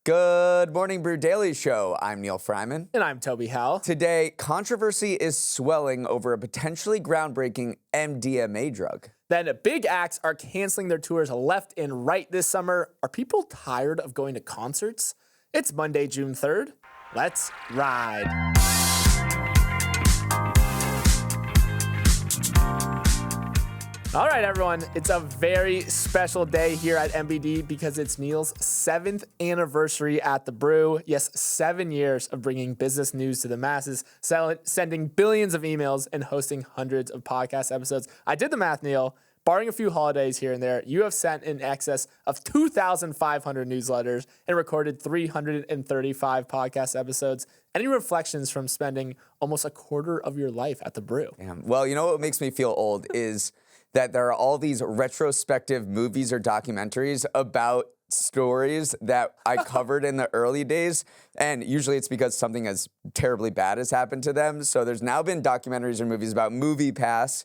Good morning, Brew Daily Show. I'm Neal Fryman. And I'm Toby Howell. Today, controversy is swelling over a potentially groundbreaking MDMA drug. Then big acts are canceling their tours left and right this summer. Are people tired of going to concerts? It's Monday, June 3rd. Let's ride. All right, everyone, it's a very special day here at MBD because it's Neal's 7th anniversary at the Brew. Yes, 7 years of bringing business news to the masses, sending billions of emails, and hosting hundreds of podcast episodes. I did the math, Neal. Barring a few holidays here and there, you have sent in excess of 2,500 newsletters and recorded 335 podcast episodes. Any reflections from spending almost a quarter of your life at the Brew? Damn. Well, you know what makes me feel old is that there are all these retrospective movies or documentaries about stories that I covered in the early days. And usually it's because something as terribly bad has happened to them. So there's now been documentaries or movies about MoviePass,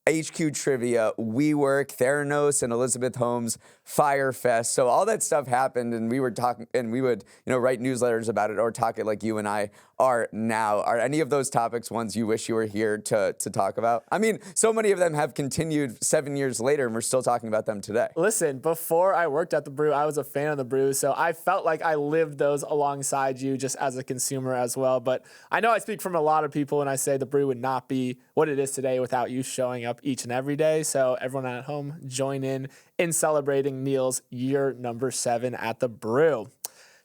HQ Trivia, WeWork, Theranos, and Elizabeth Holmes, Firefest. So all that stuff happened, and we were talking, and we would, write newsletters about it or talk it like you and I are now. Are any of those topics ones you wish you were here to talk about? I mean, so many of them have continued 7 years later, and we're still talking about them today. Listen, before I worked at the Brew, I was a fan of the Brew, so I felt like I lived those alongside you just as a consumer as well. But I know I speak from a lot of people when I say the Brew would not be what it is today without you showing up each and every day. So everyone at home, join in celebrating Neal's year number 7 at the Brew.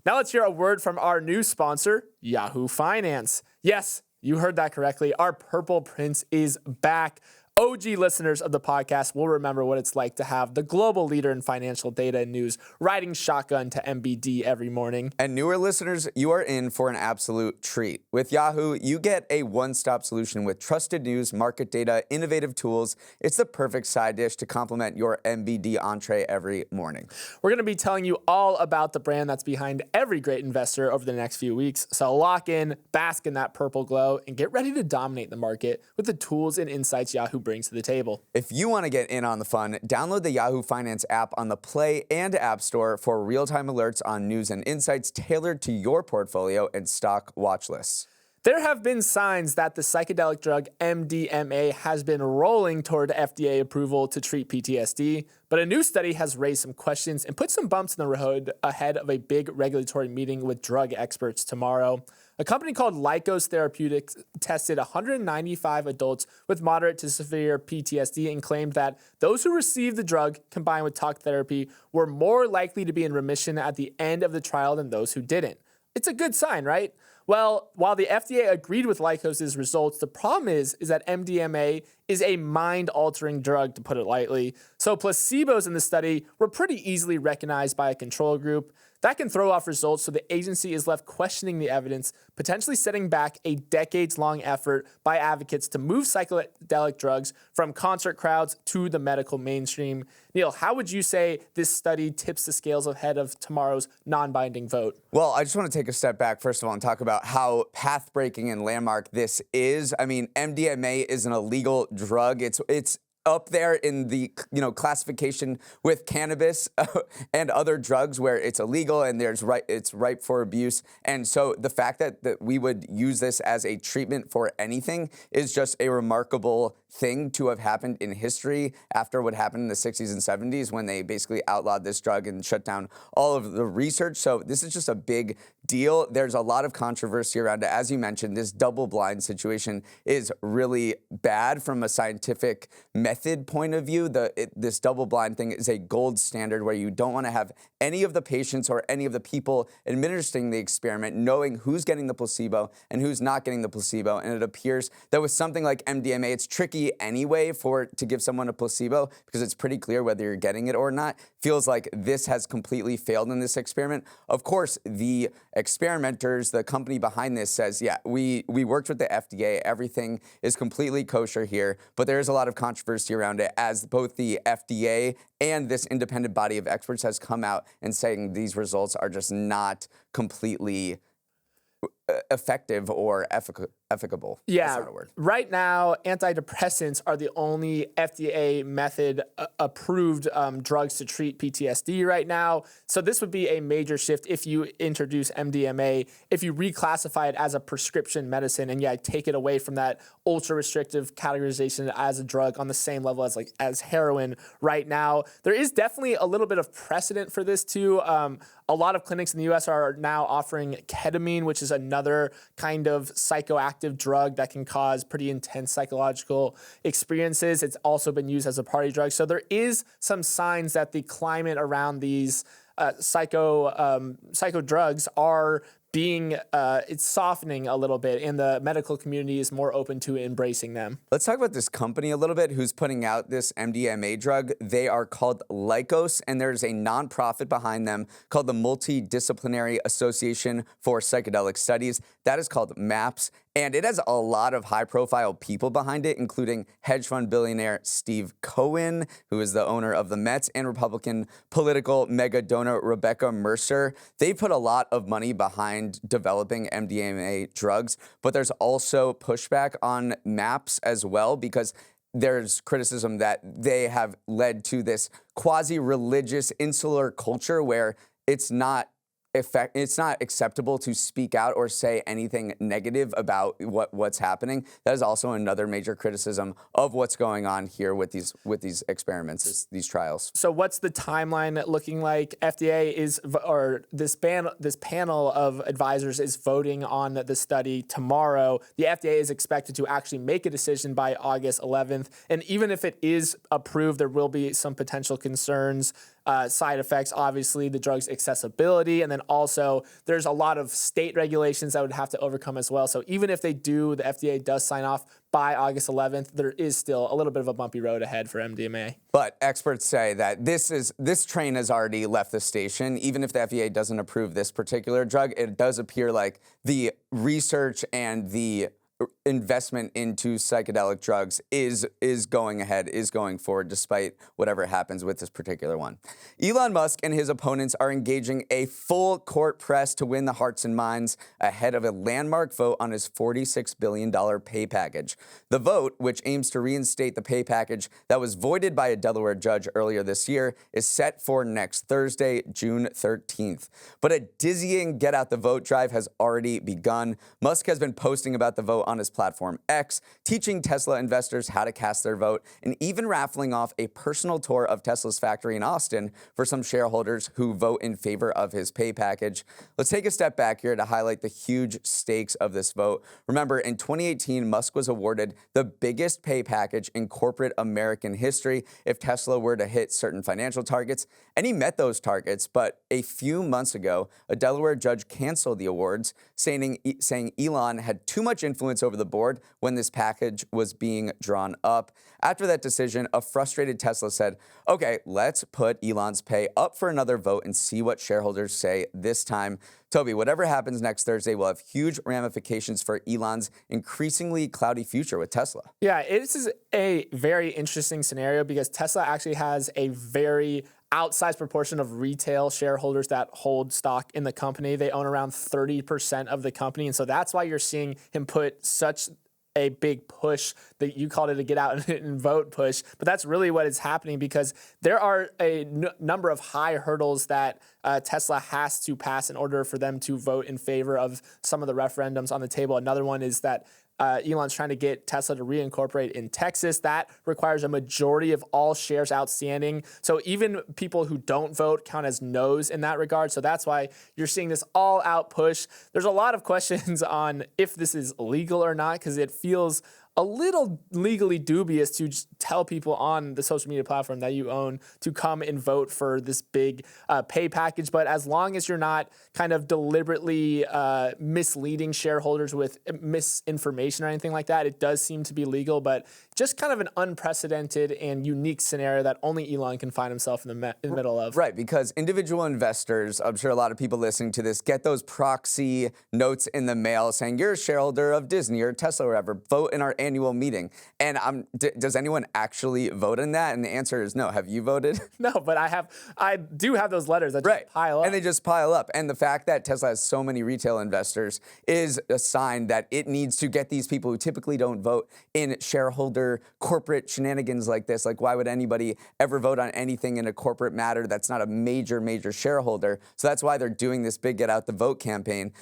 Now let's hear a word from our new sponsor, Yahoo Finance. Yes, you heard that correctly. Our Purple Prince is back. OG listeners of the podcast will remember what it's like to have the global leader in financial data and news riding shotgun to MBD every morning. And newer listeners, you are in for an absolute treat. With Yahoo, you get a one-stop solution with trusted news, market data, innovative tools. It's the perfect side dish to complement your MBD entree every morning. We're going to be telling you all about the brand that's behind every great investor over the next few weeks. So lock in, bask in that purple glow, and get ready to dominate the market with the tools and insights Yahoo brings to the table. If you want to get in on the fun, download the Yahoo Finance app on the Play and App Store for real-time alerts on news and insights tailored to your portfolio and stock watch lists. There have been signs that the psychedelic drug MDMA has been rolling toward FDA approval to treat PTSD, but a new study has raised some questions and put some bumps in the road ahead of a big regulatory meeting with drug experts tomorrow. A company called Lykos Therapeutics tested 195 adults with moderate to severe PTSD and claimed that those who received the drug combined with talk therapy were more likely to be in remission at the end of the trial than those who didn't. It's a good sign, right? Well, while the FDA agreed with Lykos' results, the problem is that MDMA is a mind-altering drug, to put it lightly. So placebos in the study were pretty easily recognized by a control group. That can throw off results, so the agency is left questioning the evidence, potentially setting back a decades-long effort by advocates to move psychedelic drugs from concert crowds to the medical mainstream. Neal, how would you say this study tips the scales ahead of tomorrow's non-binding vote? Well, I just want to take a step back, first of all, and talk about how path-breaking and landmark this is. I mean, MDMA is an illegal drug. It's up there in the classification with cannabis and other drugs where it's illegal and it's ripe for abuse. And so the fact that we would use this as a treatment for anything is just a remarkable thing to have happened in history after what happened in the 60s and 70s when they basically outlawed this drug and shut down all of the research. So this is just a big deal. There's a lot of controversy around it. As you mentioned, this double-blind situation is really bad from a scientific method point of view. This double-blind thing is a gold standard where you don't want to have any of the patients or any of the people administering the experiment knowing who's getting the placebo and who's not getting the placebo. And it appears that with something like MDMA, it's tricky anyway to give someone a placebo because it's pretty clear whether you're getting it or not. Feels like this has completely failed in this experiment. Of course, the experimenters, the company behind this says, yeah, we worked with the FDA. Everything is completely kosher here, but there is a lot of controversy around it as both the FDA and this independent body of experts has come out and saying these results are just not completely effective or efficable. Yeah, That's not a word. right now, antidepressants are the only FDA method approved drugs to treat PTSD right now. So this would be a major shift if you introduce MDMA, if you reclassify it as a prescription medicine and take it away from that ultra restrictive categorization as a drug on the same level as heroin right now. There is definitely a little bit of precedent for this too. A lot of clinics in the US are now offering ketamine, which is another kind of psychoactive drug that can cause pretty intense psychological experiences. It's also been used as a party drug. So there is some signs that the climate around these psycho drugs are being, it's softening a little bit, and the medical community is more open to embracing them. Let's talk about this company a little bit who's putting out this MDMA drug. They are called Lykos, and there's a nonprofit behind them called the Multidisciplinary Association for Psychedelic Studies. That is called MAPS, and it has a lot of high-profile people behind it, including hedge fund billionaire Steve Cohen, who is the owner of the Mets, and Republican political mega donor Rebecca Mercer. They put a lot of money behind developing MDMA drugs, but there's also pushback on MAPS as well because there's criticism that they have led to this quasi-religious insular culture where it's not acceptable to speak out or say anything negative about what's happening. That is also another major criticism of what's going on here with these experiments, these trials. So what's the timeline looking like? FDA this panel of advisors is voting on the study tomorrow. The FDA is expected to actually make a decision by August 11th. And even if it is approved, there will be some potential concerns. Side effects, obviously, the drug's accessibility, and then also there's a lot of state regulations that would have to overcome as well. So even if the FDA does sign off by August 11th, there is still a little bit of a bumpy road ahead for MDMA. But experts say that this train has already left the station. Even if the FDA doesn't approve this particular drug, it does appear like the research and the investment into psychedelic drugs is going ahead, is going forward, despite whatever happens with this particular one. Elon Musk and his opponents are engaging a full court press to win the hearts and minds ahead of a landmark vote on his $46 billion pay package. The vote, which aims to reinstate the pay package that was voided by a Delaware judge earlier this year, is set for next Thursday, June 13th. But a dizzying get out the vote drive has already begun. Musk has been posting about the vote on his platform X, teaching Tesla investors how to cast their vote, and even raffling off a personal tour of Tesla's factory in Austin for some shareholders who vote in favor of his pay package. Let's take a step back here to highlight the huge stakes of this vote. Remember, in 2018, Musk was awarded the biggest pay package in corporate American history if Tesla were to hit certain financial targets, and he met those targets, but a few months ago, a Delaware judge canceled the awards, saying Elon had too much influence over the board when this package was being drawn up. After that decision, a frustrated Tesla said, okay, let's put Elon's pay up for another vote and see what shareholders say this time. Toby, whatever happens next Thursday will have huge ramifications for Elon's increasingly cloudy future with Tesla. Yeah, this is a very interesting scenario because Tesla actually has a very outsized proportion of retail shareholders that hold stock in the company. They own around 30% of the company. And so that's why you're seeing him put such a big push that you called it a get out and vote push. But that's really what is happening because there are a number of high hurdles that Tesla has to pass in order for them to vote in favor of some of the referendums on the table. Another one is that Elon's trying to get Tesla to reincorporate in Texas. That requires a majority of all shares outstanding. So even people who don't vote count as no's in that regard. So that's why you're seeing this all-out push. There's a lot of questions on if this is legal or not, because it feels a little legally dubious to just tell people on the social media platform that you own to come and vote for this big pay package. But as long as you're not kind of deliberately misleading shareholders with misinformation or anything like that, it does seem to be legal. But just kind of an unprecedented and unique scenario that only Elon can find himself in the middle of. Right, because individual investors, I'm sure a lot of people listening to this, get those proxy notes in the mail saying you're a shareholder of Disney or Tesla or whatever, vote in our annual meeting. And does anyone actually vote in that? And the answer is no. Have you voted? No, but I do have those letters that just pile up. And they just pile up. And the fact that Tesla has so many retail investors is a sign that it needs to get these people who typically don't vote in shareholder corporate shenanigans like this. Like, why would anybody ever vote on anything in a corporate matter that's not a major shareholder? So that's why they're doing this big get out the vote campaign.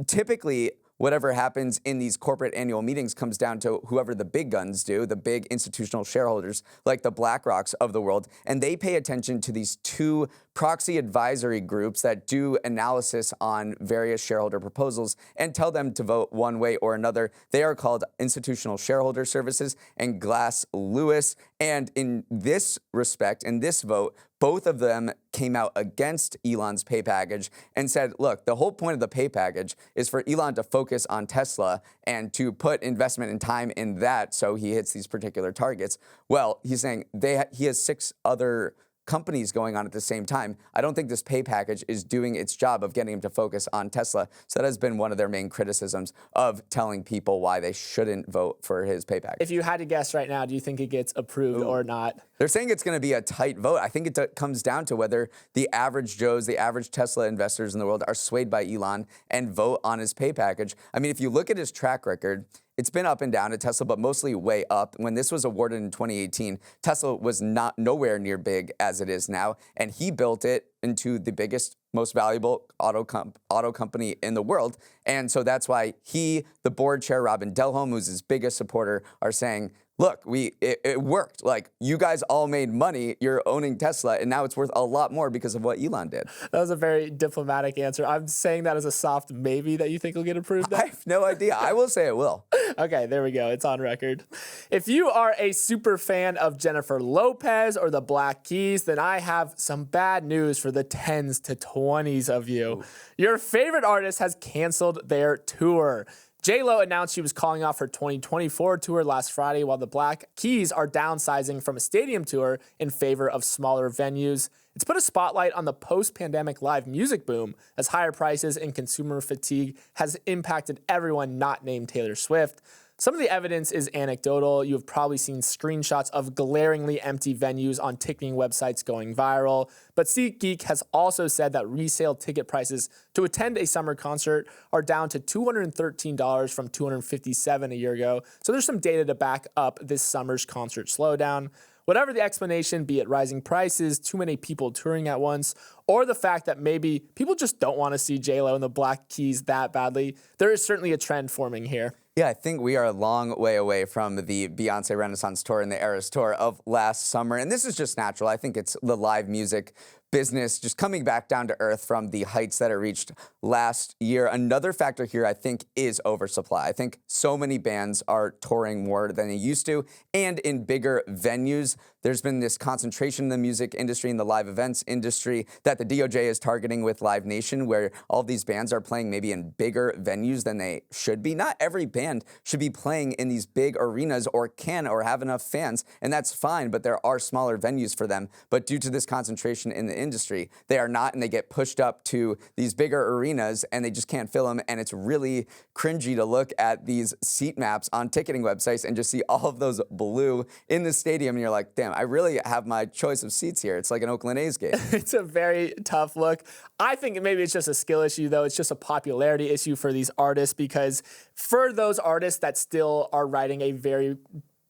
Typically, whatever happens in these corporate annual meetings comes down to whoever the big guns do, the big institutional shareholders like the BlackRocks of the world. And they pay attention to these two proxy advisory groups that do analysis on various shareholder proposals and tell them to vote one way or another. They are called Institutional Shareholder Services and Glass Lewis. And in this respect, in this vote, both of them came out against Elon's pay package and said, look, the whole point of the pay package is for Elon to focus on Tesla and to put investment and time in that so he hits these particular targets. Well, he's saying he has 6 other companies going on at the same time. I don't think this pay package is doing its job of getting him to focus on Tesla. So that has been one of their main criticisms of telling people why they shouldn't vote for his pay package. If you had to guess right now, do you think it gets approved or not? They're saying it's going to be a tight vote. I think it comes down to whether the average Joes, the average Tesla investors in the world are swayed by Elon and vote on his pay package. I mean, if you look at his track record, it's been up and down at Tesla, but mostly way up. When this was awarded in 2018, Tesla was nowhere near big as it is now, and he built it into the biggest, most valuable auto company in the world. And so that's why the board chair, Robin Delholm, who's his biggest supporter, are saying, look, it worked. Like, you guys all made money. You're owning Tesla, and now it's worth a lot more because of what Elon did. That was a very diplomatic answer. I'm saying that as a soft maybe that you think will get approved. I have no idea. I will say it will. Okay, there we go. It's on record. If you are a super fan of Jennifer Lopez or the Black Keys, then I have some bad news for the 10s to 20s of you. Ooh. Your favorite artist has canceled their tour. J-Lo announced she was calling off her 2024 tour last Friday, while the Black Keys are downsizing from a stadium tour in favor of smaller venues. It's put a spotlight on the post-pandemic live music boom, as higher prices and consumer fatigue has impacted everyone not named Taylor Swift. Some of the evidence is anecdotal. You have probably seen screenshots of glaringly empty venues on ticketing websites going viral. But SeatGeek has also said that resale ticket prices to attend a summer concert are down to $213 from $257 a year ago. So there's some data to back up this summer's concert slowdown. Whatever the explanation, be it rising prices, too many people touring at once, or the fact that maybe people just don't want to see J-Lo and the Black Keys that badly, there is certainly a trend forming here. Yeah, I think we are a long way away from the Beyonce Renaissance Tour and the Eras Tour of last summer. And this is just natural. I think it's the live music business just coming back down to earth from the heights that it reached last year. Another factor here, I think, is oversupply. I think so many bands are touring more than they used to, and in bigger venues. There's been this concentration in the music industry and the live events industry that the DOJ is targeting with Live Nation, where all these bands are playing maybe in bigger venues than they should be. Not every band should be playing in these big arenas or can or have enough fans, and that's fine, but there are smaller venues for them. But due to this concentration in the industry, they are not, and they get pushed up to these bigger arenas and they just can't fill them. And it's really cringy to look at these seat maps on ticketing websites and just see all of those blue in the stadium, and you're like, damn, I really have my choice of seats here. It's like an Oakland A's game. It's a very tough look. I think maybe it's just a skill issue, though. It's just a popularity issue for these artists, because for those artists that still are riding a very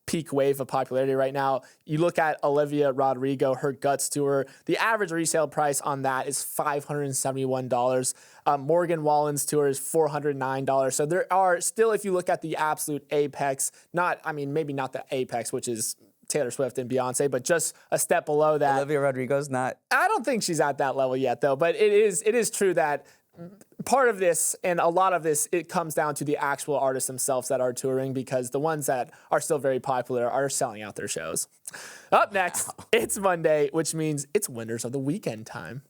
peak wave of popularity right now, you look at Olivia Rodrigo, her Guts tour, the average resale price on that is $571. Morgan Wallen's tour is $409. So there are still, if you look at the absolute apex, maybe not the apex, which is Taylor Swift and Beyonce, but just a step below that. Olivia Rodrigo's not. I don't think she's at that level yet, though. But it is true that part of this and a lot of this, it comes down to the actual artists themselves that are touring, because the ones that are still very popular are selling out their shows. Up next, It's Monday, which means it's Winners of the Weekend time.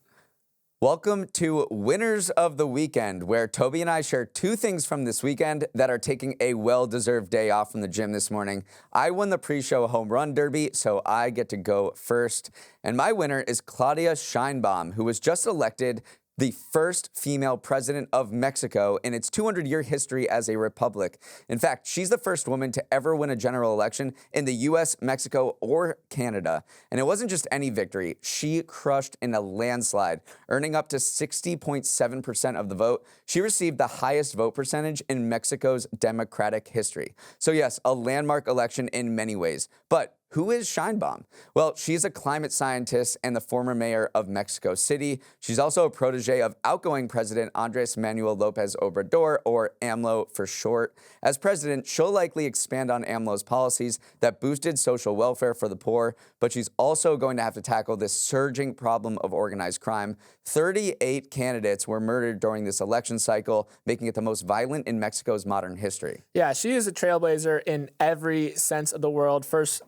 Welcome to Winners of the Weekend, where Toby and I share 2 things from this weekend that are taking a well-deserved day off from the gym this morning. I won the pre-show home run derby, so I get to go first. And my winner is Claudia Scheinbaum, who was just elected the first female president of Mexico in its 200-year history as a republic. In fact, she's the first woman to ever win a general election in the U.S., Mexico, or Canada. And it wasn't just any victory. She crushed in a landslide, earning up to 60.7% of the vote. She received the highest vote percentage in Mexico's democratic history. So yes, a landmark election in many ways. But who is Sheinbaum? Well, she's a climate scientist and the former mayor of Mexico City. She's also a protege of outgoing President Andres Manuel Lopez Obrador, or AMLO for short. As president, she'll likely expand on AMLO's policies that boosted social welfare for the poor, but she's also going to have to tackle this surging problem of organized crime. 38 candidates were murdered during this election cycle, making it the most violent in Mexico's modern history. Yeah, she is a trailblazer in every sense of the world. First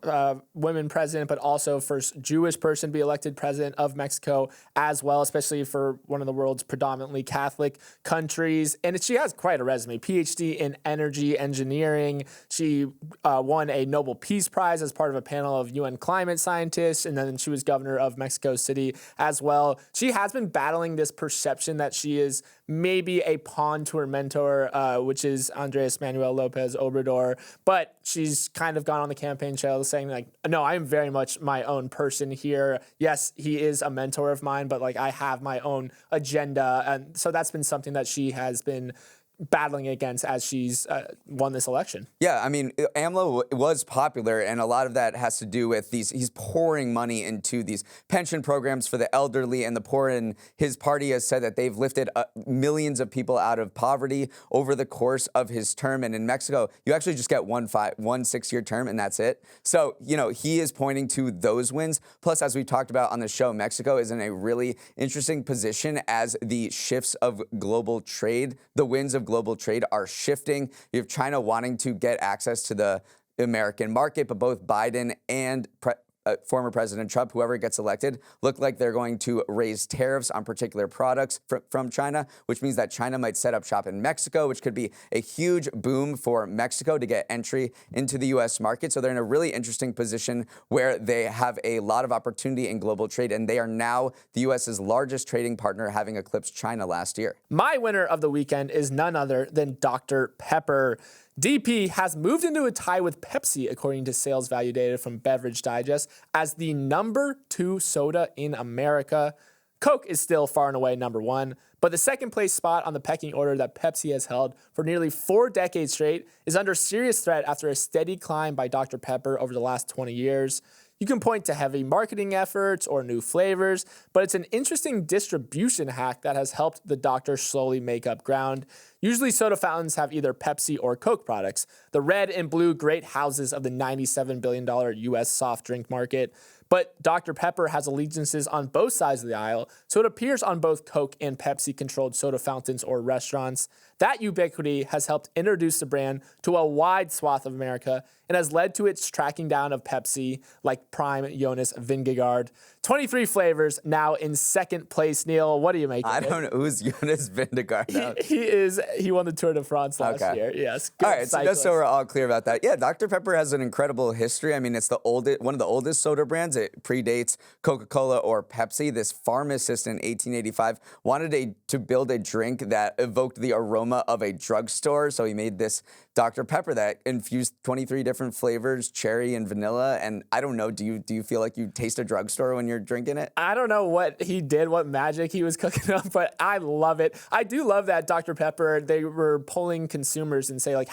women president, but also first Jewish person to be elected president of Mexico as well, especially for one of the world's predominantly Catholic countries. And she has quite a resume. PhD in energy engineering. She won a Nobel Peace Prize as part of a panel of UN climate scientists, and then she was governor of Mexico City as well. She has been battling this perception that she is maybe a pawn to her mentor, which is Andres Manuel Lopez Obrador, but she's kind of gone on the campaign trail saying like, no, I'm very much my own person here. Yes, he is a mentor of mine, but like I have my own agenda. And so that's been something that she has been battling against as she's won this election. Yeah, I mean, AMLO was popular, and a lot of that has to do with he's pouring money into these pension programs for the elderly and the poor, and his party has said that they've lifted millions of people out of poverty over the course of his term. And in Mexico, you actually just get one 6-year term, and that's it. So, you know, he is pointing to those wins. Plus, as we talked about on the show, Mexico is in a really interesting position as the shifts of global trade, the winds of global trade are shifting. You have China wanting to get access to the American market, but both Biden and former President Trump, whoever gets elected, look like they're going to raise tariffs on particular products from China, which means that China might set up shop in Mexico, which could be a huge boom for Mexico to get entry into the U.S. market. So they're in a really interesting position where they have a lot of opportunity in global trade, and they are now the U.S.'s largest trading partner, having eclipsed China last year. My winner of the weekend is none other than Dr. Pepper. DP has moved into a tie with Pepsi, according to sales value data from Beverage Digest, as the number 2 soda in America. Coke is still far and away number 1, but the second place spot on the pecking order that Pepsi has held for nearly 4 decades straight is under serious threat after a steady climb by Dr. Pepper over the last 20 years. You can point to heavy marketing efforts or new flavors, but it's an interesting distribution hack that has helped the doctor slowly make up ground. Usually soda fountains have either Pepsi or Coke products, the red and blue great houses of the $97 billion U.S. soft drink market. But Dr. Pepper has allegiances on both sides of the aisle, so it appears on both Coke and Pepsi-controlled soda fountains or restaurants. That ubiquity has helped introduce the brand to a wide swath of America and has led to its tracking down of Pepsi, like Prime Jonas Vingegaard. 23 flavors now in second place. Neal, what do you make of it? I don't know. Who's Jonas Vingegaard? He won the Tour de France last year. Yes. All right, so just so we're all clear about that. Yeah, Dr. Pepper has an incredible history. I mean, it's one of the oldest soda brands. It predates Coca-Cola or Pepsi. This pharmacist in 1885 wanted to build a drink that evoked the aroma of a drugstore, so he made this Dr. Pepper that infused 23 different flavors, cherry and vanilla. And I don't know, do you feel like you taste a drugstore when you're drinking it? I don't know what he did, what magic he was cooking up, but I love it. I do love that Dr. Pepper, they were polling consumers and say, like,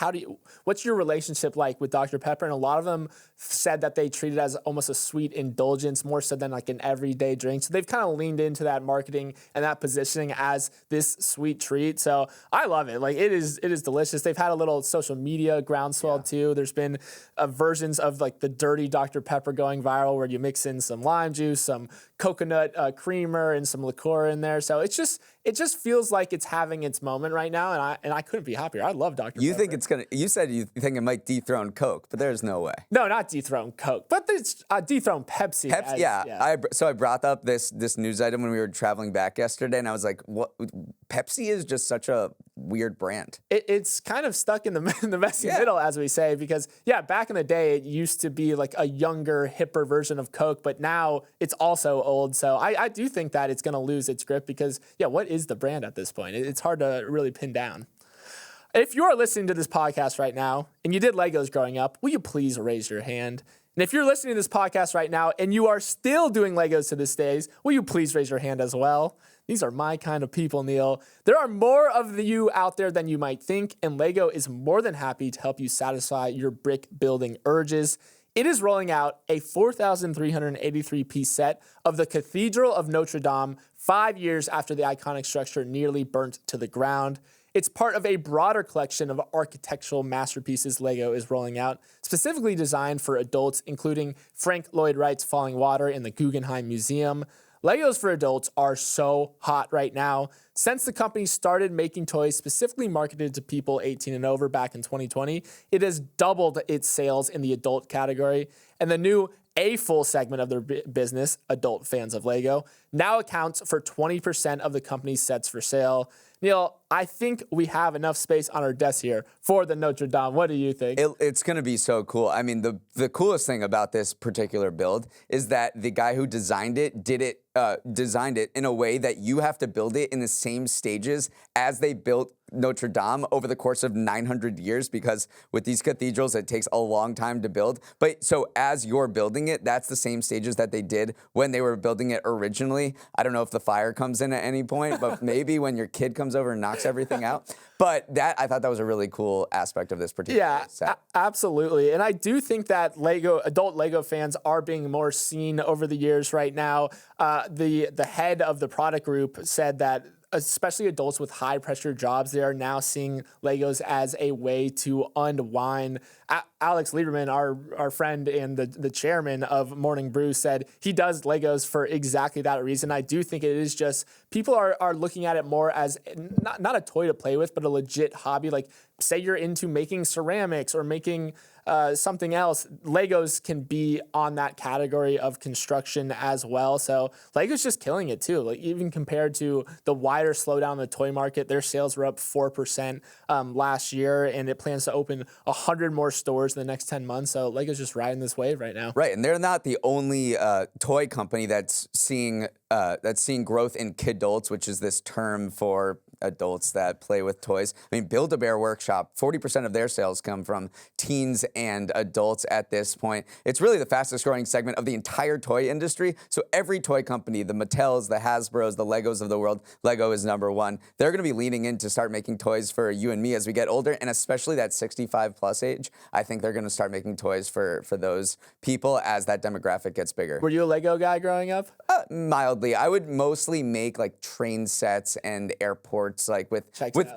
what's your relationship like with Dr. Pepper? And a lot of them said that they treat it as almost a sweet indulgence, more so than like an everyday drink. So they've kind of leaned into that marketing and that positioning as this sweet treat. So I love it. Like, it is delicious. They've had a little social media groundswell too. There's been versions of like the dirty Dr. Pepper going viral where you mix in some lime juice, some coconut creamer, and some liqueur in there. So it just feels like it's having its moment right now, and I couldn't be happier. I love Dr. You Pepper. think it's gonna? You said you think it might dethrone Coke, but there's no way. No, not dethrone Coke, but it's dethrone Pepsi. I brought up this news item when we were traveling back yesterday, and I was like, "What? Pepsi is just such a weird brand. It's kind of stuck in the messy Yeah. middle, as we say, because back in the day, it used to be like a younger, hipper version of Coke, but now it's also old. So I do think that it's going to lose its grip because, what is the brand at this point? It's hard to really pin down. If you are listening to this podcast right now and you did Legos growing up, will you please raise your hand? And if you're listening to this podcast right now and you are still doing Legos to this day, will you please raise your hand as well? These are my kind of people, Neal. There are more of you out there than you might think, and Lego is more than happy to help you satisfy your brick building urges. It is rolling out a 4,383-piece set of the Cathedral of Notre Dame 5 years after the iconic structure nearly burnt to the ground. It's part of a broader collection of architectural masterpieces Lego is rolling out, specifically designed for adults, including Frank Lloyd Wright's Falling Water in the Guggenheim Museum. Legos for adults are so hot right now. Since the company started making toys specifically marketed to people 18 and over back in 2020, it has doubled its sales in the adult category. And the new A-full segment of their business, adult fans of Lego, now accounts for 20% of the company's sets for sale. Neal, I think we have enough space on our desk here for the Notre Dame. What do you think? It's going to be so cool. I mean, the coolest thing about this particular build is that the guy who designed it designed it in a way that you have to build it in the same stages as they built Notre Dame over the course of 900 years, because with these cathedrals, it takes a long time to build. But so as you're building it, that's the same stages that they did when they were building it originally. I don't know if the fire comes in at any point, but maybe when your kid comes over and knocks everything out. But I thought that was a really cool aspect of this particular set. Absolutely. And I do think that adult Lego fans are being more seen over the years right now. The head of the product group said that especially adults with high-pressure jobs, they are now seeing Legos as a way to unwind. Alex Lieberman, our friend and the chairman of Morning Brew, said he does Legos for exactly that reason. I do think it is just people are looking at it more as not a toy to play with, but a legit hobby. Like, say you're into making ceramics or making something else, Legos can be on that category of construction as well. So Legos just killing it too. Like, even compared to the wider slowdown in the toy market, their sales were up 4% last year, and it plans to open 100 more stores in the next 10 months. So Legos just riding this wave right now. Right, and they're not the only toy company that's seeing growth in kidults, which is this term for adults that play with toys. I mean, Build-A-Bear Workshop, 40% of their sales come from teens and adults at this point. It's really the fastest growing segment of the entire toy industry. So every toy company, the Mattels, the Hasbros, the Legos of the world, Lego is number one. They're going to be leaning in to start making toys for you and me as we get older, and especially that 65 plus age. I think they're going to start making toys for those people as that demographic gets bigger. Were you a Lego guy growing up? Mildly. I would mostly make like train sets and airports, like with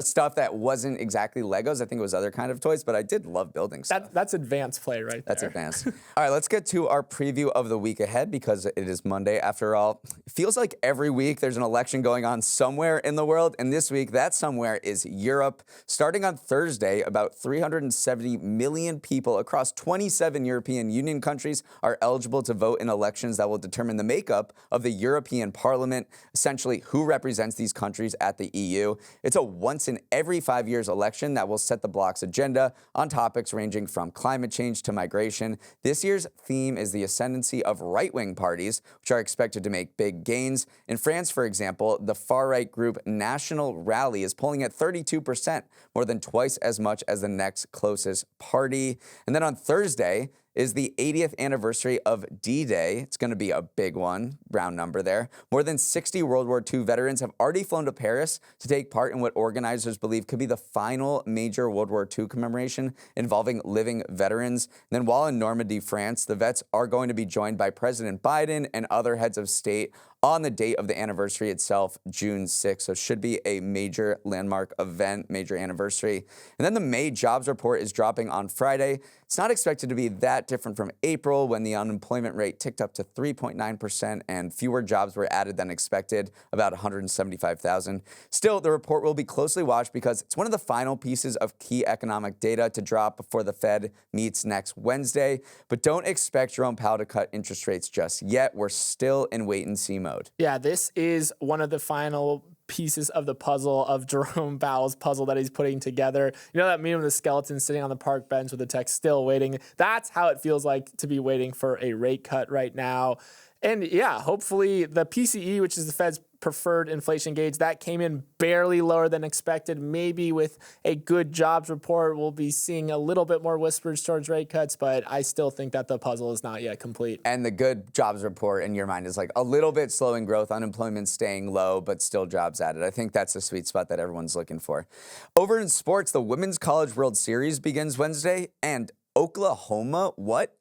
stuff that wasn't exactly Legos. I think it was other kind of toys, but I did love building stuff. That's advanced play right there. That's advanced. All right, let's get to our preview of the week ahead, because it is Monday after all. It feels like every week there's an election going on somewhere in the world, and this week that somewhere is Europe. Starting on Thursday, about 370 million people across 27 European Union countries are eligible to vote in elections that will determine the makeup of the European Parliament, essentially who represents these countries at the EU. It's a once in every 5 years election that will set the bloc's agenda on topics ranging from climate change to migration. This year's theme is the ascendancy of right-wing parties, which are expected to make big gains. In France, for example, the far-right group National Rally is polling at 32%, more than twice as much as the next closest party. And then on Thursday is the 80th anniversary of D-Day. It's going to be a big one, round number there. More than 60 World War II veterans have already flown to Paris to take part in what organizers believe could be the final major World War II commemoration involving living veterans. And then while in Normandy, France, the vets are going to be joined by President Biden and other heads of state on the date of the anniversary itself, June 6th. So it should be a major landmark event, major anniversary. And then the May jobs report is dropping on Friday. It's not expected to be that different from April, when the unemployment rate ticked up to 3.9% and fewer jobs were added than expected, about 175,000. Still, the report will be closely watched because it's one of the final pieces of key economic data to drop before the Fed meets next Wednesday. But don't expect Jerome Powell to cut interest rates just yet. We're still in wait-and-see mode. Yeah, this is one of the final pieces of the puzzle of Jerome Powell's puzzle that he's putting together. You know that meme of the skeleton sitting on the park bench with the text "still waiting"? That's how it feels like to be waiting for a rate cut right now. And yeah, hopefully the PCE, which is the Fed's preferred inflation gauge, that came in barely lower than expected. Maybe with a good jobs report, we'll be seeing a little bit more whispers towards rate cuts, but I still think that the puzzle is not yet complete. And the good jobs report in your mind is like a little bit slowing growth, unemployment staying low, but still jobs added. I think that's the sweet spot that everyone's looking for. Over in sports, the Women's College World Series begins Wednesday, and Oklahoma,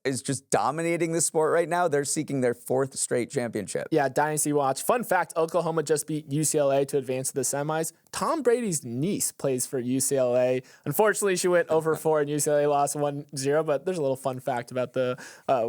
is just dominating the sport right now. They're seeking their 4th straight championship. Yeah, Dynasty Watch. Fun fact, Oklahoma just beat UCLA to advance to the semis. Tom Brady's niece plays for UCLA. Unfortunately, she went over 4 and UCLA lost 1-0, but there's a little fun fact about the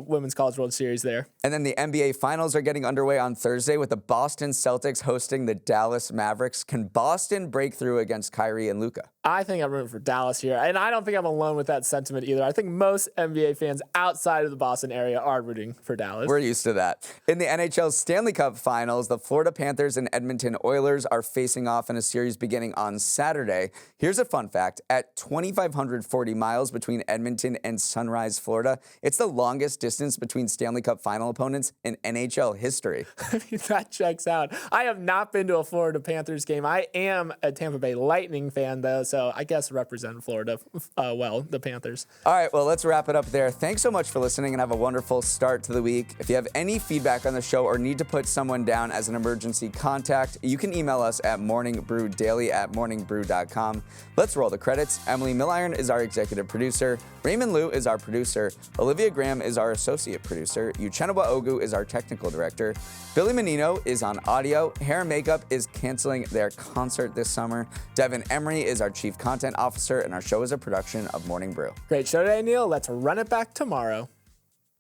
Women's College World Series there. And then the NBA Finals are getting underway on Thursday with the Boston Celtics hosting the Dallas Mavericks. Can Boston break through against Kyrie and Luka? I think I'm rooting for Dallas here, and I don't think I'm alone with that sentiment either. I think most NBA fans outside of the Boston area are rooting for Dallas. We're used to that. In the NHL Stanley Cup Finals, the Florida Panthers and Edmonton Oilers are facing off in a series beginning on Saturday. Here's a fun fact. At 2,540 miles between Edmonton and Sunrise, Florida, it's the longest distance between Stanley Cup final opponents in NHL history. I mean, that checks out. I have not been to a Florida Panthers game. I am a Tampa Bay Lightning fan, though, so I guess represent Florida well, the Panthers. All right, well, let's wrap it up there. Thanks so much for listening and have a wonderful start to the week. If you have any feedback on the show or need to put someone down as an emergency contact, you can email us at morningbrewdaily@morningbrew.com. Let's roll the credits. Emily Milliron is our executive producer. Raymond Liu is our producer. Olivia Graham is our associate producer. Uchenna Ogu is our technical director. Billy Menino is on audio. Hair and Makeup is canceling their concert this summer. Devin Emery is our chief content officer, and our show is a production of Morning Brew. Great show today, Neal. Let's run it back tomorrow.